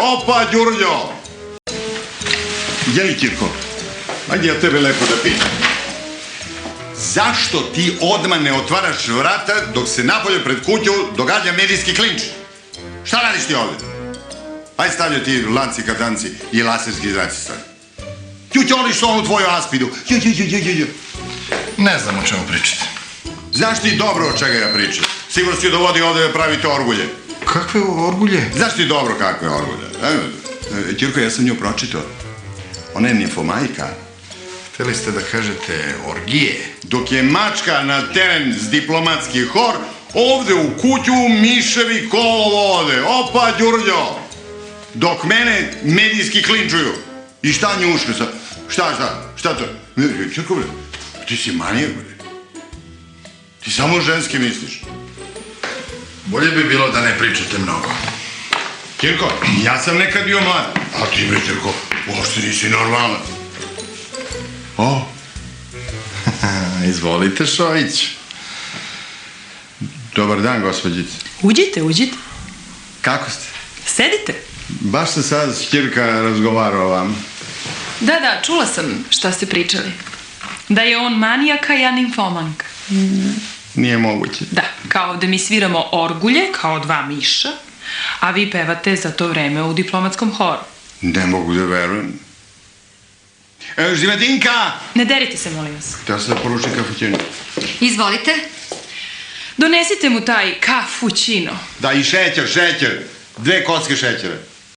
Opa, Đurđo! Jeli, Kirko, ajde ja tebe lepo da pitam. Zašto ti odmah ne otvaraš vrata dok se napolje pred kuću događa medijski klinč? Šta radiš ti ovde? Ajde stavljaju ti lanci, katanci i laserski zraci stavi. Ćućoliš onu tvoju aspidu. Ne znam o čemu pričate. Znaš ti dobro o čega ja pričam? Sigurno si ju dovodi ovde da pravite orgulje. Kakve orgulje? Znaš ti dobro kakve orgulje? Ćirko, ja sam nju pročitao. Ona je nimfomajka. Hteli ste da kažete orgije? Dok je mačka na teren s diplomatski hor, ovde u kuću miševi kolo vode. Opa, Đurđo! Dok mene medijski klinčuju. I šta njuška sad? Šta to? Ćirko, bre, ti si manijak, bre. Ti samo ženski misliš. Bolje bi bilo da ne pričate mnogo. Ćirko, ja sam nekad bio mlad. A ti, bre, Ćirko, uopšte nisi normalan. O? Izvolite, Šojić. Dobar dan, gospođice. Uđite. Kako ste? Sedite. Baš se sad Ćirka razgovarao o vama. Da, čula sam šta ste pričali. Da je on manijaka, ja nimfomanka. Nije moguće. Da, kao da mi sviramo orgulje, kao dva miša, a vi pevate za to vreme u diplomatskom horu. Ne mogu da verujem. Živatinka! Ne derite se, molim vas. Ja sam poručnik kafućino. Izvolite. Donesite mu taj kafućino. Da, i šećer. 2 kocke šećera.